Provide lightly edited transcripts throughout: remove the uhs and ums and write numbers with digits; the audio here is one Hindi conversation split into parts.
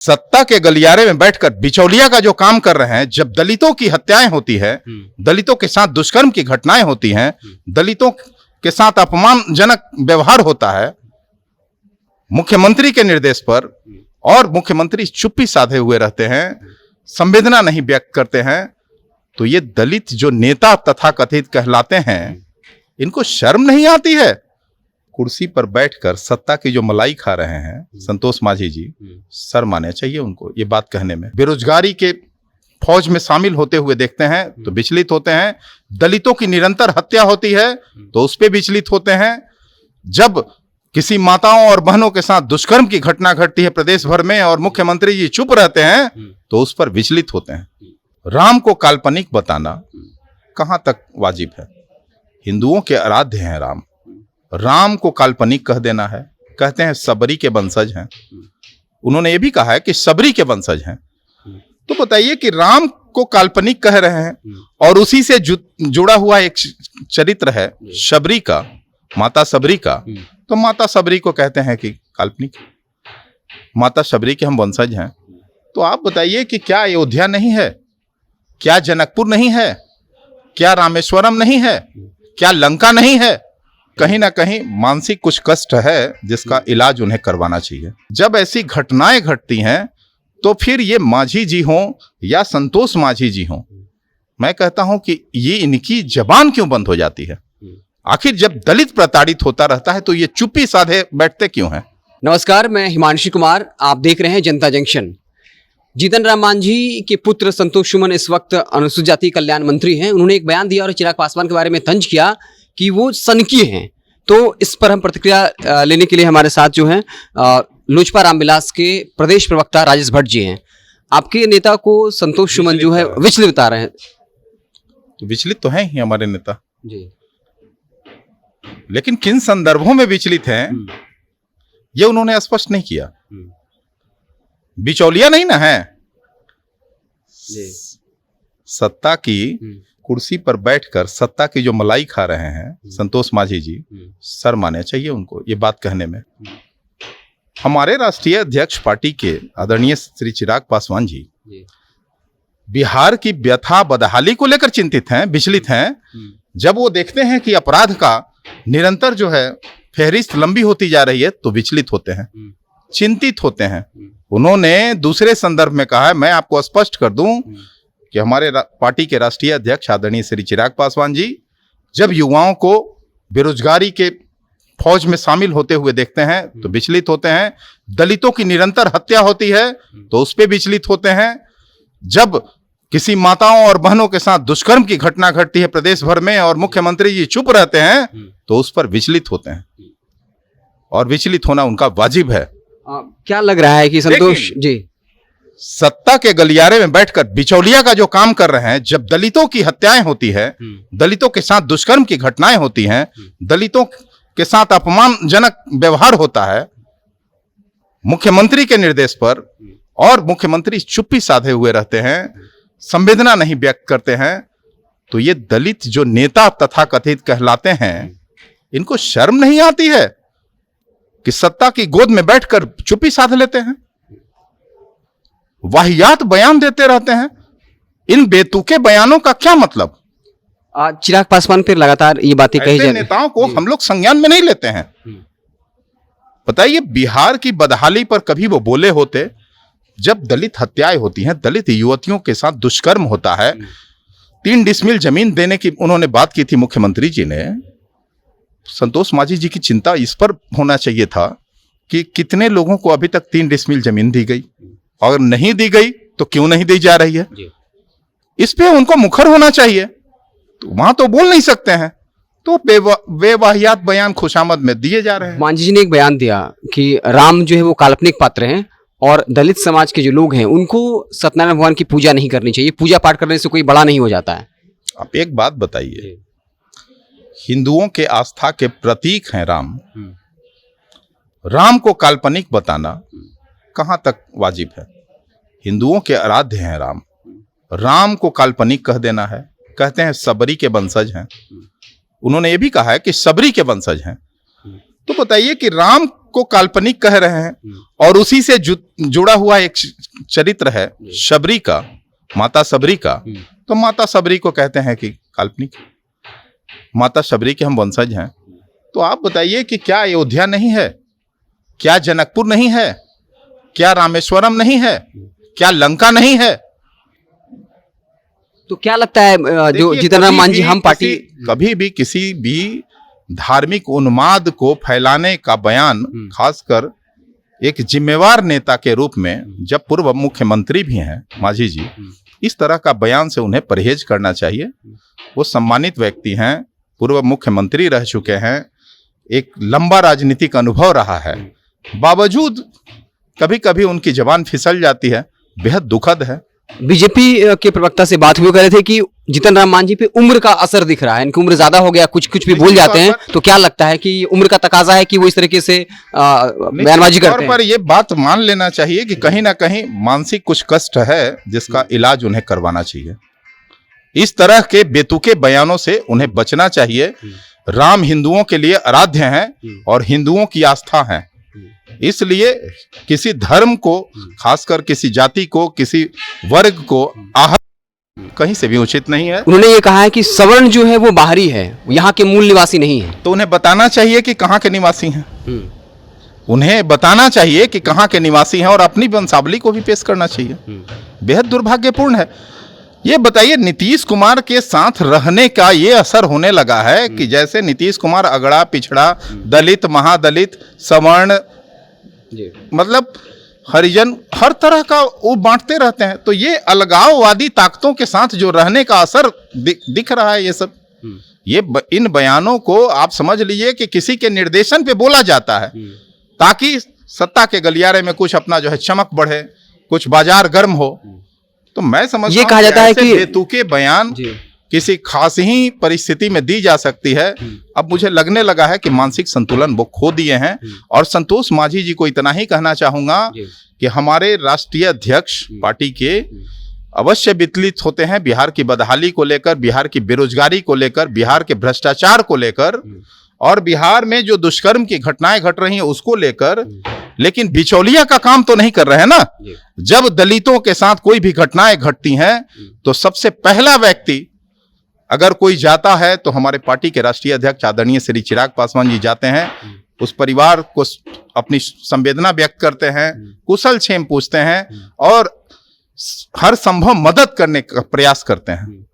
सत्ता के गलियारे में बैठकर बिचौलिया का जो काम कर रहे हैं, जब दलितों की हत्याएं होती है, दलितों के साथ दुष्कर्म की घटनाएं होती हैं, दलितों के साथ अपमानजनक व्यवहार होता है मुख्यमंत्री के निर्देश पर, और मुख्यमंत्री चुप्पी साधे हुए रहते हैं, संवेदना नहीं व्यक्त करते हैं, तो ये दलित जो नेता तथाकथित कहलाते हैं, इनको शर्म नहीं आती है? कुर्सी पर बैठकर सत्ता की जो मलाई खा रहे हैं संतोष मांझी जी, शर्म आना चाहिए उनको ये बात कहने में। बेरोजगारी के फौज में शामिल होते हुए देखते हैं तो विचलित होते हैं, दलितों की निरंतर हत्या होती है तो उस पर विचलित होते हैं, जब किसी माताओं और बहनों के साथ दुष्कर्म की घटना घटती है प्रदेश भर में और मुख्यमंत्री जी चुप रहते हैं तो उस पर विचलित होते हैं। राम को काल्पनिक बताना कहां तक वाजिब है? हिंदुओं के आराध्य हैं राम, राम को काल्पनिक कह देना है। कहते हैं सबरी के वंशज हैं, उन्होंने ये भी कहा है कि सबरी के वंशज हैं, तो बताइए कि राम को काल्पनिक कह रहे हैं और उसी से जुड़ा हुआ एक चरित्र है शबरी का, माता सबरी का, तो माता सबरी को कहते हैं कि काल्पनिक, माता सबरी के हम वंशज हैं। तो आप बताइए कि क्या अयोध्या नहीं है, क्या जनकपुर नहीं है, क्या रामेश्वरम नहीं है, क्या लंका नहीं है? कहीं ना कहीं मानसिक कुछ कष्ट है जिसका इलाज उन्हें करवाना चाहिए। जब ऐसी घटनाएं घटती हैं तो फिर ये मांझी जी हों या संतोष मांझी जी हों, मैं कहता हूं कि ये इनकी जबान क्यों बंद हो जाती है? आखिर जब दलित प्रताड़ित होता रहता है तो ये चुप्पी साधे बैठते क्यों हैं? नमस्कार, मैं हिमांशु कुमार, आप देख रहे हैं जनता जंक्शन। जीतन राम मांझी के पुत्र संतोष सुमन इस वक्त अनुसूचित जाति कल्याण मंत्री हैं। उन्होंने एक बयान दिया और चिराग पासवान के बारे में तंज किया कि वो सनकी हैं। तो इस पर हम प्रतिक्रिया लेने के लिए हमारे साथ जो हैं लोजपा रामविलास के प्रदेश प्रवक्ता राजेश भट्ट जी हैं। आपके नेता को संतोष सुमन जो है विचलित बता रहे हैं। तो विचलित तो हैं ही हमारे नेता जी, लेकिन किन संदर्भों में विचलित हैं ये उन्होंने स्पष्ट नहीं किया। बिचौलिया नहीं ना है, सत्ता की कुर्सी पर बैठकर सत्ता की जो मलाई खा रहे हैं संतोष मांझी जी, शर्म आना चाहिए उनको ये बात कहने में। हमारे राष्ट्रीय अध्यक्ष पार्टी के आदरणीय श्री चिराग पासवान जी बिहार की व्यथा बदहाली को लेकर चिंतित हैं, विचलित हैं। जब वो देखते हैं कि अपराध का निरंतर जो है फहरिस्त लंबी होती जा रही है तो विचलित होते हैं, चिंतित होते हैं। उन्होंने दूसरे संदर्भ में कहा है, मैं आपको स्पष्ट कर दूं कि हमारे पार्टी के राष्ट्रीय अध्यक्ष आदरणीय श्री चिराग पासवान जी जब युवाओं को बेरोजगारी के फौज में शामिल होते हुए देखते हैं तो विचलित होते हैं, दलितों की निरंतर हत्या होती है तो उस पर विचलित होते हैं, जब किसी माताओं और बहनों के साथ दुष्कर्म की घटना घटती है प्रदेश भर में और मुख्यमंत्री जी चुप रहते हैं तो उस पर विचलित होते हैं, और विचलित होना उनका वाजिब है। क्या लग रहा है कि संतोष जी सत्ता के गलियारे में बैठकर बिचौलिया का जो काम कर रहे हैं, जब दलितों की हत्याएं होती है, दलितों के साथ दुष्कर्म की घटनाएं होती हैं, दलितों के साथ अपमानजनक व्यवहार होता है मुख्यमंत्री के निर्देश पर, और मुख्यमंत्री चुप्पी साधे हुए रहते हैं, संवेदना नहीं व्यक्त करते हैं, तो ये दलित जो नेता तथाकथित कहलाते हैं, इनको शर्म नहीं आती है कि सत्ता की गोद में बैठकर चुप्पी साध लेते हैं, वाहियात बयान देते रहते हैं। इन बेतुके बयानों का क्या मतलब? चिराग पासवान पर लगातार ये बातें कही जा रही हैं। नेताओं को हम लोग संज्ञान में नहीं लेते हैं। बताइए, बिहार की बदहाली पर कभी वो बोले होते? जब दलित हत्याएं होती हैं, दलित युवतियों के साथ दुष्कर्म होता है, 3 डिसमिल जमीन देने की उन्होंने बात की थी मुख्यमंत्री जी ने। संतोष मांझी जी की चिंता इस पर होना चाहिए था कि कितने लोगों को अभी तक 3 डिसमिल जमीन दी गई, अगर नहीं दी गई तो क्यों नहीं दी जा रही है, इस पे उनको मुखर होना चाहिए। तो वहां तो बोल नहीं सकते हैं, तो बेवाहियात बयान खुशामद में दिए जा रहे हैं। मांझी जी ने एक बयान दिया कि राम जो है वो काल्पनिक पात्र हैं और दलित समाज के जो लोग हैं उनको सत्यनारायण भगवान की पूजा नहीं करनी चाहिए, पूजा पाठ करने से कोई बड़ा नहीं हो जाता है। आप एक बात बताइए, हिंदुओं के आस्था के प्रतीक हैं राम, राम को काल्पनिक बताना कहां तक वाजिब है? हिंदुओं के आराध्य हैं राम, राम को काल्पनिक कह देना है। कहते हैं सबरी के वंशज हैं, उन्होंने ये भी कहा है कि सबरी के वंशज हैं, तो बताइए कि राम को काल्पनिक कह रहे हैं और उसी से जुड़ा हुआ एक चरित्र है शबरी का, माता शबरी का, तो माता शबरी को कहते हैं कि काल्पनिक, माता शबरी के हम वंशज हैं। तो आप बताइए कि क्या अयोध्या नहीं है, क्या जनकपुर नहीं है, क्या रामेश्वरम नहीं है, क्या लंका नहीं है? तो क्या लगता है जो जीतन राम मांझी हम पार्टी कभी भी किसी भी धार्मिक उन्माद को फैलाने का बयान, खासकर एक जिम्मेवार नेता के रूप में, जब पूर्व मुख्यमंत्री भी हैं मांझी जी, इस तरह का बयान से उन्हें परहेज करना चाहिए। वो सम्मानित व्यक्ति हैं, पूर्व मुख्यमंत्री रह चुके हैं, एक लंबा राजनीतिक अनुभव रहा है, बावजूद कभी कभी उनकी जबान फिसल जाती है, बेहद दुखद है। बीजेपी के प्रवक्ता से बात हुई, कह रहे थे कि जीतन राम मांझी पे उम्र का असर दिख रहा है, इनकी उम्र ज्यादा हो गया, कुछ भी भूल जाते हैं। तो क्या लगता है कि उम्र का तकाजा है कि वो इस तरीके से बयानबाजी करते हैं? पर ये बात मान लेना चाहिए कि कहीं ना कहीं मानसिक कुछ कष्ट है जिसका इलाज उन्हें करवाना चाहिए। इस तरह के बेतुके बयानों से उन्हें बचना चाहिए। राम हिंदुओं के लिए आराध्य हैं और हिंदुओं की आस्था है, इसलिए किसी धर्म को, खासकर किसी जाति को, किसी वर्ग को आहत कहीं से भी उचित नहीं है। उन्होंने ये कहा है कि सवर्ण जो है वो बाहरी है, यहाँ के मूल निवासी नहीं है। तो उन्हें बताना चाहिए कि कहाँ के निवासी हैं, उन्हें बताना चाहिए कि कहाँ के निवासी हैं और अपनी वंशावली को भी पेश करना चाहिए। बेहद दुर्भाग्यपूर्ण है। ये बताइए, नीतीश कुमार के साथ रहने का ये असर होने लगा है कि जैसे नीतीश कुमार अगड़ा पिछड़ा, दलित, महादलित, सवर्ण, मतलब हरिजन, हर तरह का वो बांटते रहते हैं। तो ये अलगाववादी ताकतों के साथ जो रहने का असर दिख रहा है, ये सब, ये इन बयानों को आप समझ लीजिए कि किसी के निर्देशन पे बोला जाता है ताकि सत्ता के गलियारे में कुछ अपना जो है चमक बढ़े, कुछ बाजार गर्म हो। तो मैं समझता ये कहा जाता है कि बेतुके बयान किसी खास ही परिस्थिति में दी जा सकती है। अब मुझे लगने लगा है कि मानसिक संतुलन वो खो दिए हैं। और संतोष मांझी जी को इतना ही कहना चाहूंगा कि हमारे राष्ट्रीय अध्यक्ष पार्टी के अवश्य विचलित होते हैं बिहार की बदहाली को लेकर, बिहार की बेरोजगारी को लेकर, बिहार के भ्रष्टाचार को लेकर और बिहार में जो दुष्कर्म की घटनाएं घट रही हैं उसको लेकर, लेकिन बिचौलिया का काम तो नहीं कर रहे हैं ना। जब दलितों के साथ कोई भी घटनाएं घटती हैं तो सबसे पहला व्यक्ति अगर कोई जाता है तो हमारे पार्टी के राष्ट्रीय अध्यक्ष आदरणीय श्री चिराग पासवान जी जाते हैं, उस परिवार को अपनी संवेदना व्यक्त करते हैं, कुशल क्षेम पूछते हैं और हर संभव मदद करने का प्रयास करते हैं।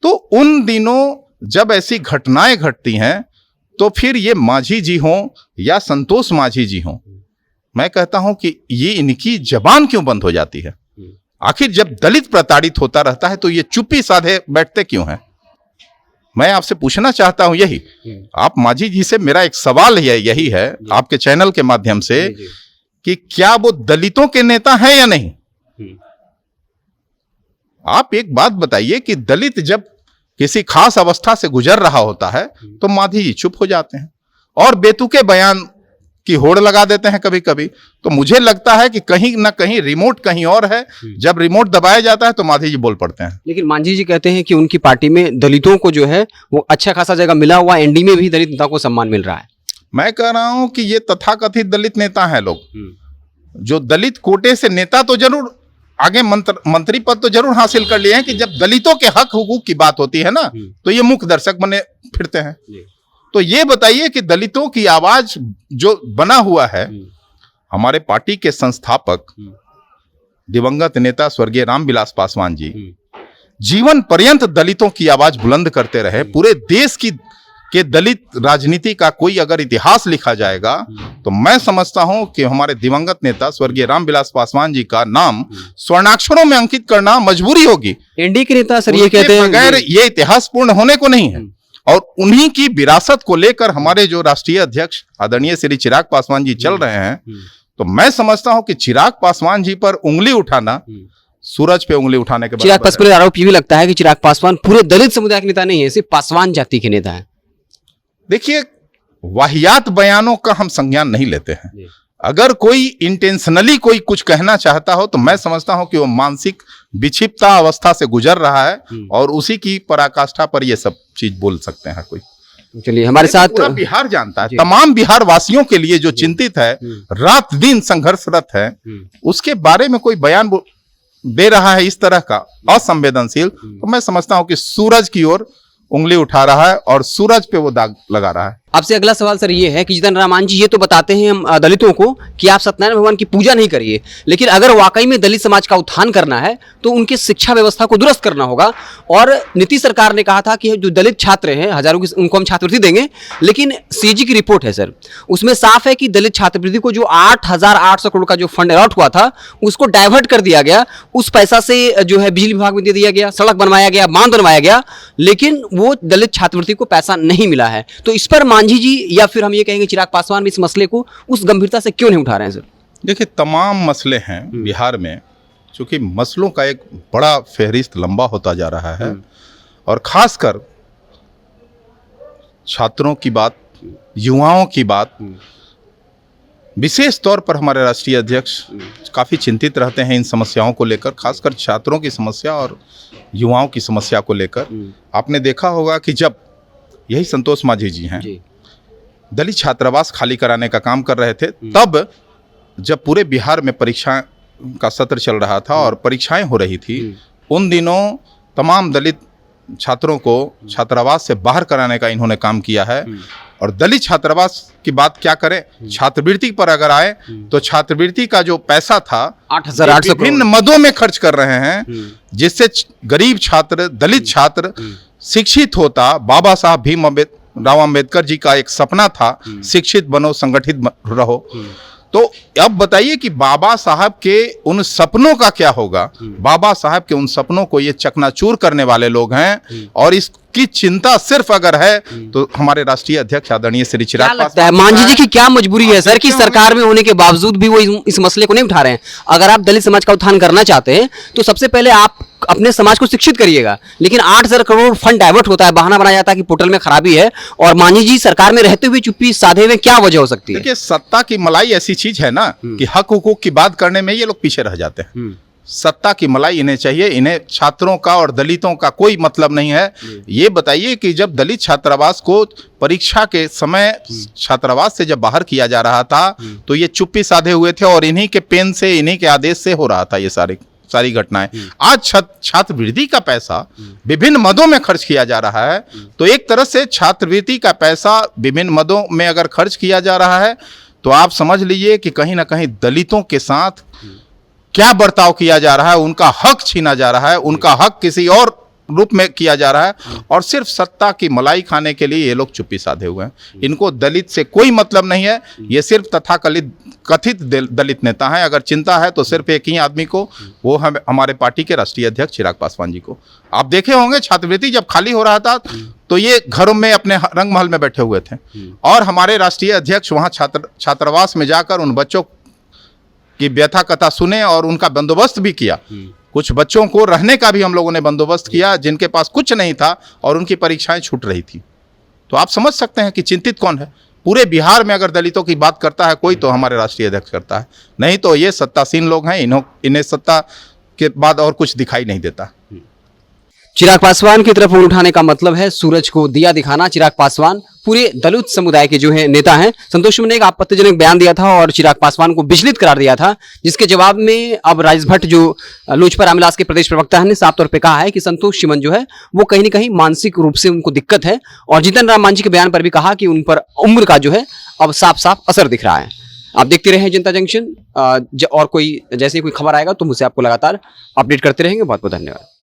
तो उन दिनों जब ऐसी घटनाएं घटती हैं तो फिर ये मांझी जी हों या संतोष मांझी जी हों, मैं कहता हूं कि ये इनकी जबान क्यों बंद हो जाती है? आखिर जब दलित प्रताड़ित होता रहता है तो ये चुप्पी साधे बैठते क्यों हैं? मैं आपसे पूछना चाहता हूं यही। आप मांझी जी से मेरा एक सवाल यही है आपके चैनल के माध्यम से कि क्या वो दलितों के नेता हैं या नहीं? आप एक बात बताइए कि दलित जब किसी खास अवस्था से गुजर रहा होता है तो मांझी जी चुप हो जाते हैं और बेतुके बयान की होड़ लगा देते हैं कभी कभी। तो मुझे लगता है कि कहीं ना कहीं रिमोट कहीं और है, जब रिमोट दबाया जाता है तो मांझी जी बोल पड़ते हैं। लेकिन मांझी जी कहते हैं कि उनकी पार्टी में दलितों को जो है वो अच्छा खासा जगह मिला हुआ, एनडी में भी दलित नेताओं को सम्मान मिल रहा है। मैं कह रहा हूं कि ये तथाकथित दलित नेता हैं लोग, जो दलित कोटे से नेता तो जरूर आगे मंत्री पद तो जरूर हासिल कर लिए हैं कि जब दलितों के हक हुकूक की बात होती है ना तो ये मुख्य दर्शक बने फिरते हैं। तो ये बताइए कि दलितों की आवाज जो बना हुआ है, हमारे पार्टी के संस्थापक दिवंगत नेता स्वर्गीय रामविलास पासवान जी जीवन पर्यंत दलितों की आवाज बुलंद करते रहे। पूरे देश के दलित राजनीति का कोई अगर इतिहास लिखा जाएगा तो मैं समझता हूं कि हमारे दिवंगत नेता स्वर्गीय रामविलास पासवान जी का नाम स्वर्णाक्षरों में अंकित करना मजबूरी होगी। एनडीए के नेता सर ये कहते हैं बगैर ये इतिहास पूर्ण होने को नहीं है। और उन्हीं की विरासत को लेकर हमारे जो राष्ट्रीय अध्यक्ष आदरणीय श्री चिराग पासवान जी चल रहे हैं, तो मैं समझता हूं कि चिराग पासवान जी पर उंगली उठाना सूरज पे उंगली उठाने के चिराग पासवान पर आरोप ये भी लगता है कि चिराग पासवान पूरे दलित समुदाय के नेता नहीं है, सिर्फ पासवान जाति के नेता है। देखिए, वाहियात बयानों का हम संज्ञान नहीं लेते हैं। अगर कोई इंटेंशनली कोई कुछ कहना चाहता हो तो मैं समझता हूं कि वो मानसिक विक्षिप्ता अवस्था से गुजर रहा है और उसी की पराकाष्ठा पर ये सब चीज बोल सकते हैं कोई। चलिए हमारे साथ पूरा बिहार जानता है, तमाम बिहार वासियों के लिए जो चिंतित है, रात दिन संघर्षरत है, उसके बारे में कोई बयान दे रहा है इस तरह का असंवेदनशील, तो मैं समझता हूं कि सूरज की ओर उंगली उठा रहा है और सूरज पे वो दाग लगा रहा है। आपसे अगला सवाल सर ये है कि जितन रामान जी ये तो बताते हैं हम दलितों को कि आप सत्यनारायण भगवान की पूजा नहीं करिए, लेकिन अगर वाकई में दलित समाज का उत्थान करना है तो उनकी शिक्षा व्यवस्था को दुरुस्त करना होगा। और नीतीश सरकार ने कहा था कि जो दलित छात्र हैं हजारों की उनको हम छात्रवृत्ति देंगे, लेकिन सीजी की रिपोर्ट है सर, उसमें साफ है कि दलित छात्रवृत्ति को जो 8,800 करोड़ का जो फंड अलॉट हुआ था उसको डाइवर्ट कर दिया गया। उस पैसा से जो है बिजली विभाग में दे दिया गया, सड़क बनवाया गया, बांध बनवाया गया, लेकिन वो दलित छात्रवृत्ति को पैसा नहीं मिला है। तो इस पर मांझी जी या फिर हम ये कहेंगे चिराग पासवान भी इस मसले को उस गंभीरता से क्यों नहीं उठा रहे हैं सर? देखिए, तमाम मसले हैं बिहार में, क्योंकि मसलों का एक बड़ा फहरिस्त लंबा होता जा रहा है और खासकर छात्रों की बात, युवाओं की बात, विशेष तौर पर हमारे राष्ट्रीय अध्यक्ष काफ़ी चिंतित रहते हैं इन समस्याओं को लेकर, खासकर छात्रों की समस्या और युवाओं की समस्या को लेकर। आपने देखा होगा कि जब यही संतोष मांझी जी हैं दलित छात्रावास खाली कराने का काम कर रहे थे, तब जब पूरे बिहार में परीक्षा का सत्र चल रहा था और परीक्षाएं हो रही थी, उन दिनों तमाम दलित छात्रों को छात्रावास से बाहर कराने का इन्होंने काम किया है। और दलित छात्रावास की बात क्या करें, छात्रवृत्ति पर अगर आए तो छात्रवृत्ति का जो पैसा था 8,800 विभिन्न मदों में खर्च कर रहे हैं, जिससे गरीब छात्र, दलित छात्र शिक्षित होता। बाबा साहब भीमराव अम्बेडकर जी का एक सपना था, शिक्षित बनो, संगठित रहो। तो अब बताइए कि बाबा साहब के उन सपनों का क्या होगा? बाबा साहब के उन सपनों को ये चकनाचूर करने वाले लोग हैं, और इसकी चिंता सिर्फ अगर है तो हमारे राष्ट्रीय अध्यक्ष आदरणीय श्री चिराग पासवान। मांझी जी की क्या मजबूरी है सर कि सरकार में होने के बावजूद भी वो इस मसले को नहीं उठा रहे हैं? अगर आप दलित समाज का उत्थान करना चाहते हैं तो सबसे पहले आप अपने समाज को शिक्षित करिएगा, लेकिन 8,000 करोड़ फंड डाइवर्ट होता है, बहाना बनाया जाता है कि पोर्टल में खराबी है, और मांझी जी सरकार में रहते हुए चुप्पी साधे हुए क्या वजह हो सकती है? देखिए, सत्ता की मलाई ऐसी चीज है ना कि हक हुकूक की बात करने में ये लोग पीछे रह जाते हैं। सत्ता की मलाई इन्हें चाहिए, इन्हें छात्रों का और दलितों का कोई मतलब नहीं है। ये बताइए कि जब दलित छात्रावास को परीक्षा के समय छात्रावास से जब बाहर किया जा रहा था तो ये चुप्पी साधे हुए थे, और इन्हीं के पेन से, इन्हीं के आदेश से हो रहा था ये सारी घटनाएं। आज छात्रवृत्ति का पैसा विभिन्न मदों में खर्च किया जा रहा है, तो एक तरह से छात्रवृत्ति का पैसा विभिन्न मदों में अगर खर्च किया जा रहा है तो आप समझ लीजिए कि कहीं ना कहीं दलितों के साथ क्या बर्ताव किया जा रहा है, उनका हक छीना जा रहा है, उनका हक किसी और रूप में किया जा रहा है, और सिर्फ सत्ता की मलाई खाने के लिए ये लोग चुप्पी साधे हुए हैं। इनको दलित से कोई मतलब नहीं है, ये सिर्फ कथित दलित नेता हैं। अगर चिंता है तो सिर्फ एक ही आदमी को, वो हमारे पार्टी के राष्ट्रीय अध्यक्ष चिराग पासवान जी को। आप देखे होंगे छात्रवृत्ति जब खाली हो रहा था तो ये घरों में अपने रंग महल में बैठे हुए थे, और हमारे राष्ट्रीय अध्यक्ष वहाँ छात्रावास में जाकर उन बच्चों की व्यथा कथा सुने और उनका बंदोबस्त भी किया। कुछ बच्चों को रहने का भी हम लोगों ने बंदोबस्त किया जिनके पास कुछ नहीं था और उनकी परीक्षाएं छूट रही थी। तो आप समझ सकते हैं कि चिंतित कौन है। पूरे बिहार में अगर दलितों की बात करता है कोई तो हमारे राष्ट्रीय अध्यक्ष करता है, नहीं तो ये सत्तासीन लोग हैं, इन्हें सत्ता के बाद और कुछ दिखाई नहीं देता। चिराग पासवान की तरफ ऊँट उठाने का मतलब है सूरज को दिया दिखाना। चिराग पासवान पूरे दलित समुदाय के जो है नेता हैं। संतोष सुमन ने एक आपत्तिजनक बयान दिया था और चिराग पासवान को विचलित करार दिया था, जिसके जवाब में अब राजेश भट्ट जो लोजपा रामविलास के प्रदेश प्रवक्ता ने साफ तौर पे कहा है कि संतोष सुमन जो है वो कहीं ना कहीं मानसिक रूप से उनको दिक्कत है, और जीतन राम मांझी के बयान पर भी कहा कि उन पर उम्र का जो है अब साफ साफ असर दिख रहा है। आप देखते रहे जनता जंक्शन, और कोई जैसे कोई खबर आएगा तो मुझसे आपको लगातार अपडेट करते रहेंगे। बहुत बहुत धन्यवाद।